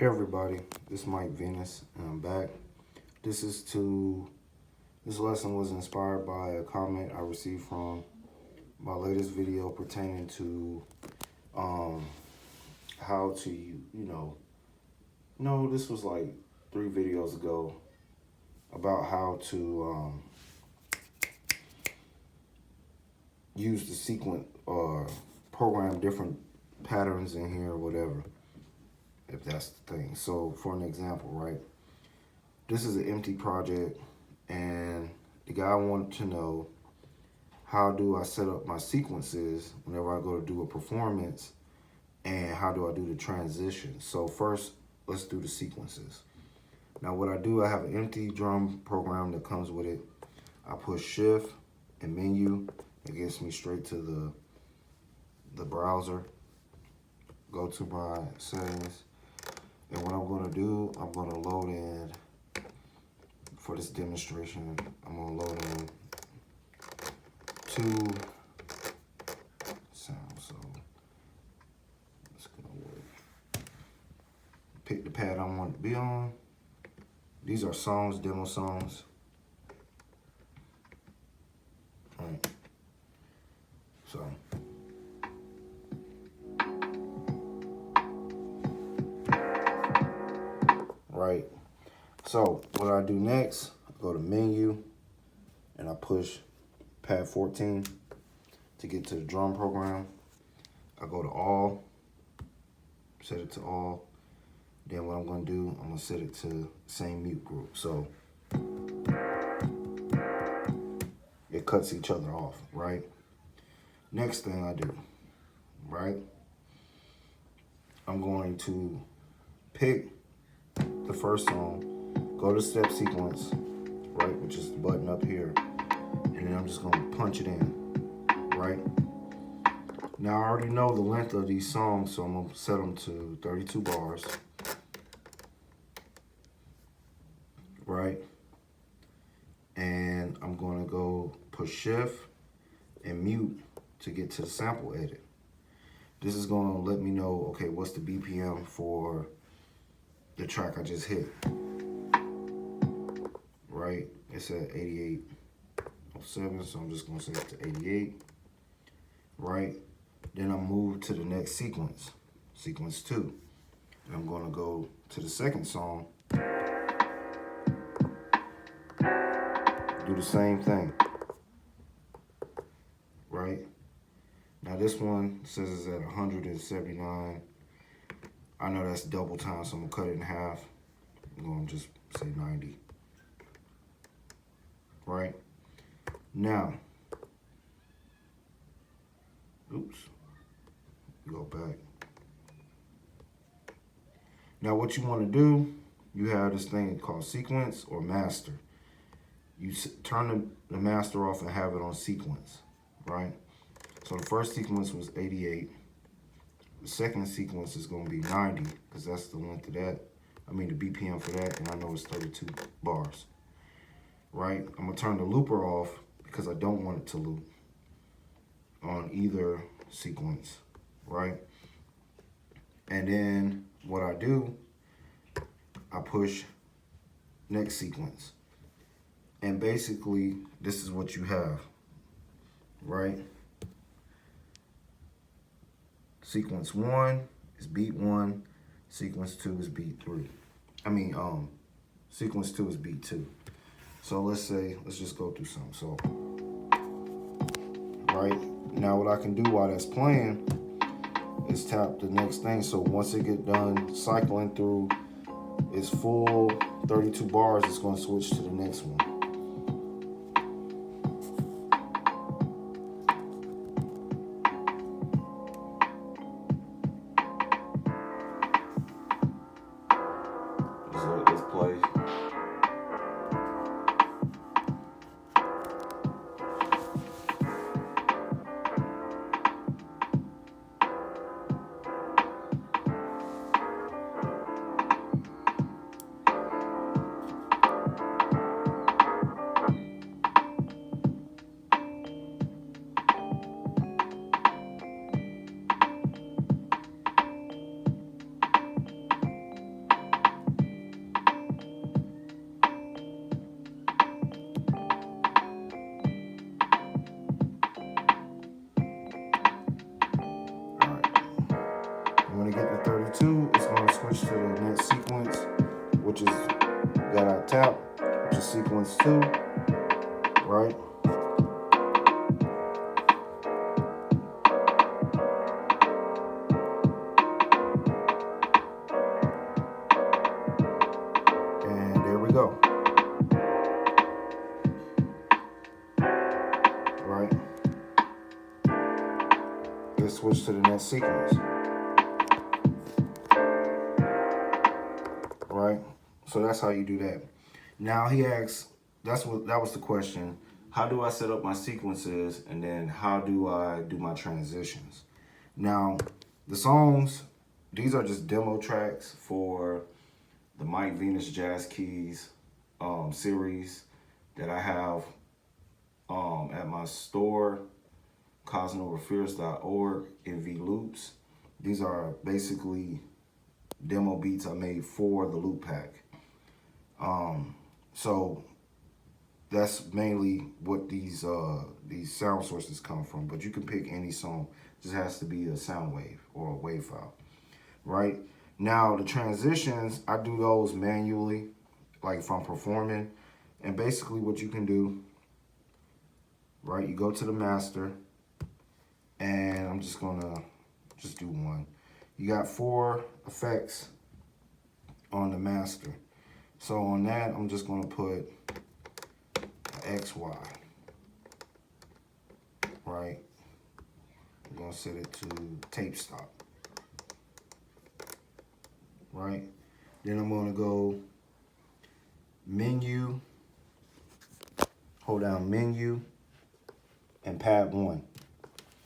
Hey everybody, this is Mike Venus, and I'm back. This lesson was inspired by a comment I received from my latest video pertaining to how to, no, this was like 3 videos ago about how to use the sequence or program different patterns in here or whatever, if that's the thing. So for an example, right? This is an empty project, and the guy wanted to know, how do I set up my sequences whenever I go to do a performance, and how do I do the transition? So first, let's do the sequences. Now what I do, I have an empty drum program that comes with it. I push shift and menu. It gets me straight to the browser. Go to my settings. And what I'm gonna do, I'm gonna load in, for this demonstration, I'm gonna load in 2 sounds. So it's gonna work. Pick the pad I want to be on. These are songs, demo songs. All right. So right. So what I do next, I go to menu and I push pad 14 to get to the drum program. I go to all, set it to all. Then what I'm gonna do, I'm gonna set it to same mute group. So it cuts each other off, right? Next thing I do, right? I'm going to pick the first song, go to step sequence, right, which is the button up here, and then I'm just gonna punch it in, right? Now I already know the length of these songs, so I'm gonna set them to 32 bars, right? And I'm gonna go push shift and mute to get to the sample edit. This is gonna let me know, okay, what's the BPM for the track I just hit, right? It's at 88.07, so I'm just gonna set it to 88, right? Then I move to the next sequence, sequence 2. And I'm gonna go to the second song, do the same thing, right? Now this one says it's at 179. I know that's double time, so I'm gonna cut it in half. I'm gonna just say 90, right? Now, oops, go back. Now what you wanna do, you have this thing called sequence or master. You turn the master off and have it on sequence, right? So the first sequence was 88. The second sequence is gonna be 90, because that's the length of that. I mean the BPM for that, and I know it's 32 bars, right? I'm gonna turn the looper off because I don't want it to loop on either sequence, right? And then what I do, I push next sequence. And basically, this is what you have, right? Sequence 1 is beat 1. Sequence 2 is beat 3. Sequence 2 is beat 2. So let's just go through some. So, right? Now what I can do while that's playing is tap the next thing. So once it get done cycling through its full 32 bars, it's gonna switch to the next one. Let's play. switch to the next sequence, which is that I tap, which is sequence 2, right? And there we go. Right? Let's switch to the next sequence. Right? So that's how you do that. Now he asks, that was the question. How do I set up my sequences, and then how do I do my transitions? Now, the songs, these are just demo tracks for the Mike Venus Jazz Keys series that I have at my store, cosmoverfierce.org, NV Loops. These are basically demo beats I made for the loop pack. So that's mainly what these sound sources come from, but you can pick any song. It just has to be a sound wave or a wave file, right? Now the transitions, I do those manually, like if I'm performing. And basically what you can do, right, you go to the master, and I'm just gonna do one. You got 4 effects on the master. So on that, I'm just gonna put XY, right? I'm gonna set it to tape stop, right? Then I'm gonna go menu, hold down menu, and pad 1.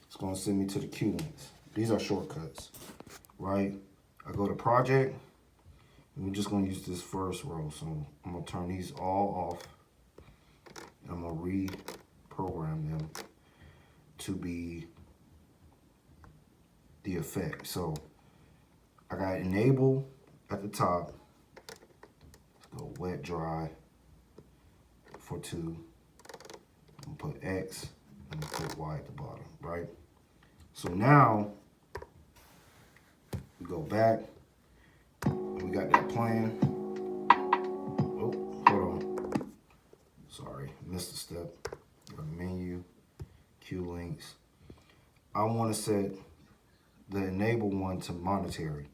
It's gonna send me to the cue links. These are shortcuts, right? I go to project, and we're just gonna use this first row. So I'm gonna turn these all off. I'm gonna reprogram them to be the effect. So I got enable at the top. Let's go wet dry for 2. I'm gonna put X and put Y at the bottom, right? So now we go back. We got that playing. Oh, hold on. Sorry, missed a step. Go to menu, cue links. I want to set the enable one to monetary,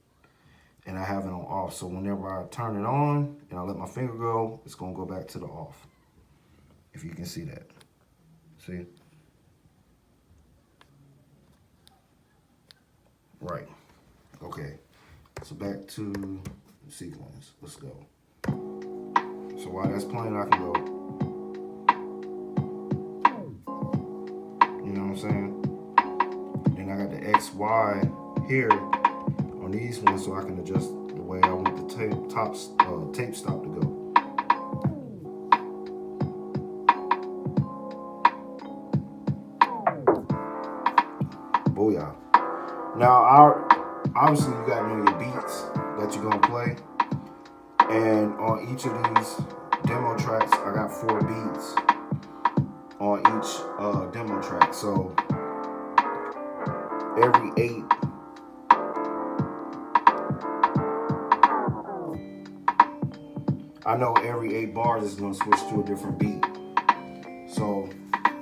and I have it on off. So whenever I turn it on and I let my finger go, it's gonna go back to the off. If you can see that. See? Right. Okay. So back to the sequence. Let's go. So while that's playing, I can go. You know what I'm saying? Then I got the XY here on these ones, so I can adjust the way I want the tape stop to go. Booyah. Now, obviously you got to know your beats that you're going to play. And on each of these demo tracks, I got 4 beats on each demo track. So every 8 I know every 8 bars is going to switch to a different beat. So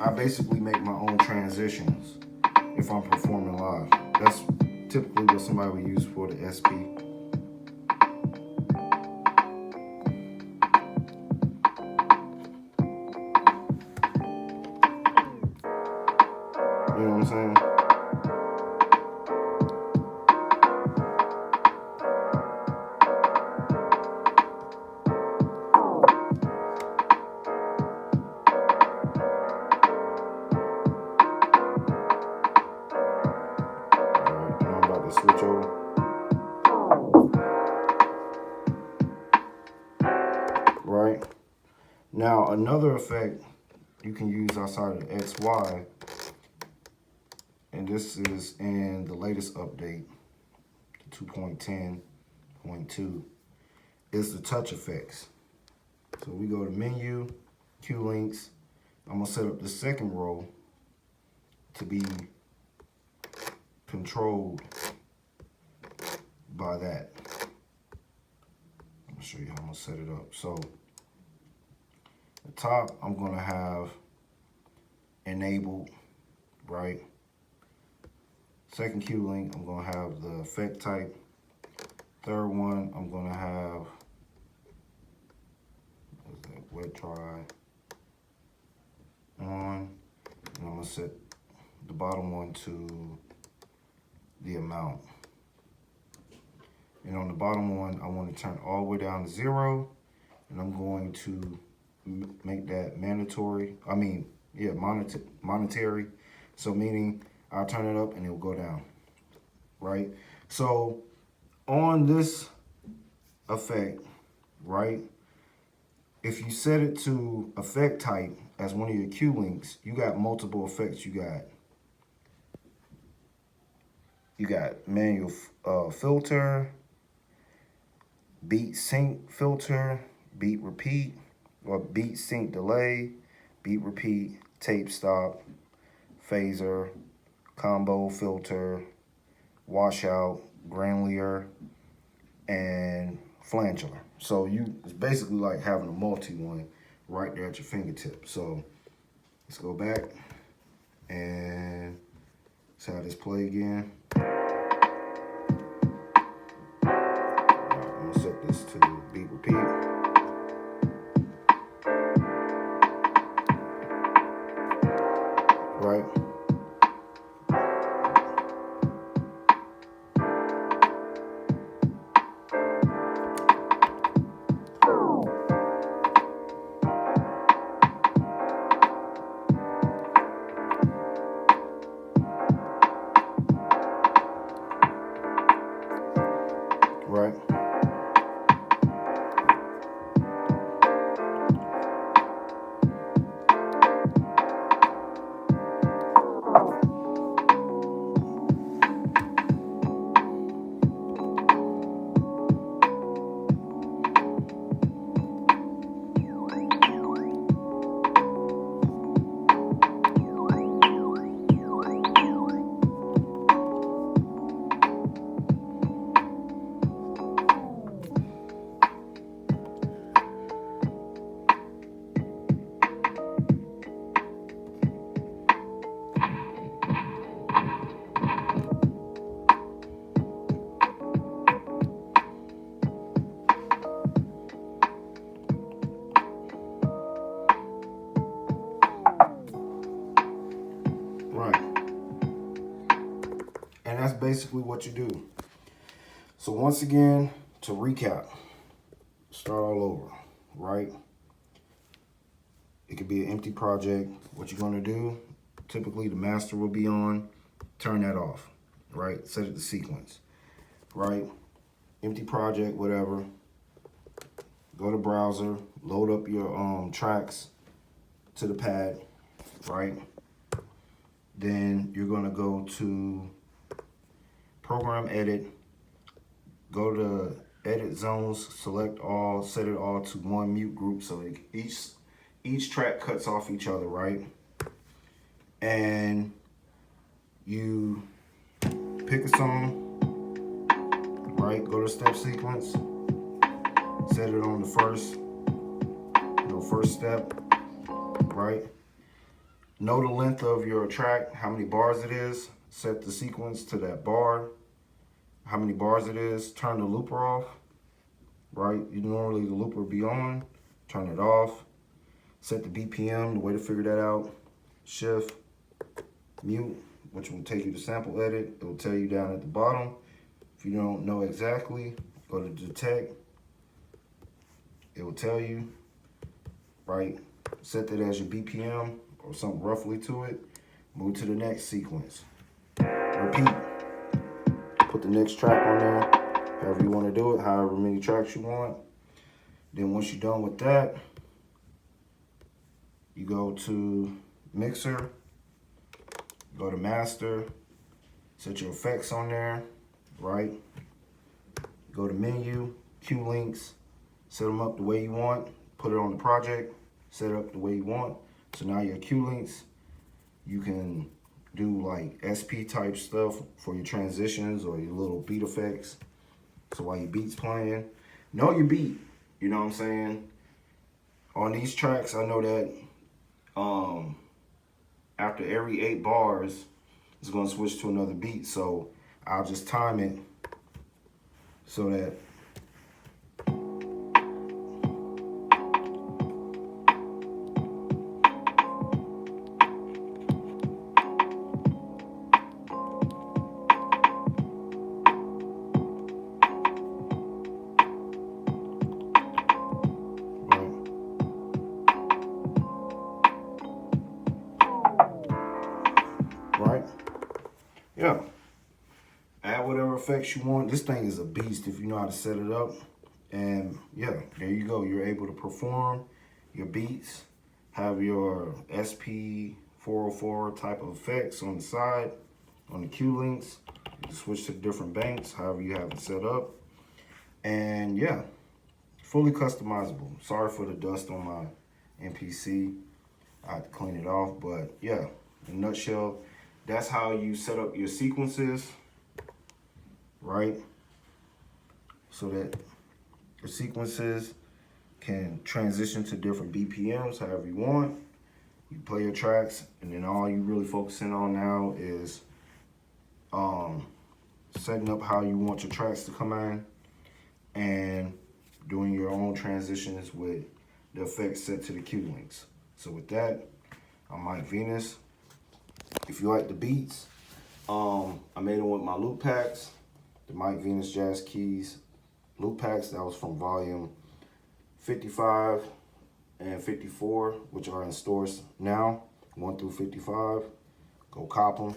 I basically make my own transitions if I'm performing live. That's typically what somebody would use for the SP. You know what I'm saying? Alright, and I'm about to switch over. Right? Now, another effect you can use outside of the XY, and this is in the latest update, 2.10.2, is the touch effects. So we go to menu, cue links. I'm gonna set up the second row to be controlled by that. show you how I'm gonna set it up. So the top, I'm gonna have enabled, right? Second cue link, I'm gonna have the effect type. Third one, I'm gonna have, what's that, wet dry on, and I'm gonna set the bottom one to the amount. And on the bottom one, I want to turn all the way down to 0, and I'm going to make that mandatory. I mean, yeah, monetary. So meaning I'll turn it up and it will go down, right? So on this effect, right, if you set it to effect type as one of your cue links, you got multiple effects. You got manual filter, beat sync filter, beat repeat, or beat sync delay, beat repeat, tape stop, phaser, combo filter, washout, granular, and flangular. So it's basically like having a multi one right there at your fingertip. So let's go back and let's have this play again. I'm gonna set this to beat repeat. Right. Right. Right. And that's basically what you do. So once again, to recap, start all over, right? It could be an empty project. What you're gonna do, typically the master will be on, turn that off, right? Set it to sequence, right? Empty project, whatever. Go to browser, load up your tracks to the pad, right? Then you're gonna go to program edit, go to edit zones, select all, set it all to one mute group so each track cuts off each other, right? And you pick a song, right? Go to step sequence, set it on the first step, right? Know the length of your track, how many bars it is, set the sequence to that bar, how many bars it is, turn the looper off, right? Normally the looper be on, turn it off, set the BPM, the way to figure that out, shift, mute, which will take you to sample edit. It will tell you down at the bottom. If you don't know exactly, go to detect, it will tell you, right? Set that as your BPM or something roughly to it. Move to the next sequence. Repeat. Put the next track on there, however you want to do it, however many tracks you want. Then once you're done with that, you go to mixer, go to master, set your effects on there, right? Go to menu, cue links, set them up the way you want, put it on the project, set it up the way you want. So now your cue links, you can do like SP type stuff for your transitions or your little beat effects. So while your beat's playing, know your beat. You know what I'm saying? On these tracks, I know that after every 8 bars, it's gonna switch to another beat. So I'll just time it so that right? Yeah. Add whatever effects you want. This thing is a beast if you know how to set it up. And yeah, there you go. You're able to perform your beats, have your SP404 type of effects on the side, on the cue links. You can switch to different banks, however you have it set up. And yeah, fully customizable. Sorry for the dust on my MPC. I had to clean it off, but yeah, in a nutshell, that's how you set up your sequences, right? So that your sequences can transition to different BPMs, however you want. You play your tracks, and then all you really focusing on now is setting up how you want your tracks to come in and doing your own transitions with the effects set to the cue links. So with that, I'm Mike Venus. If you like the beats, I made them with my loop packs, the Mike Venus Jazz Keys loop packs. That was from volume 55 and 54, which are in stores now, 1 through 55. Go cop them.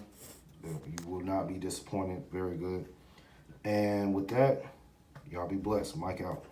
You will not be disappointed. Very good. And with that, y'all be blessed. Mike out.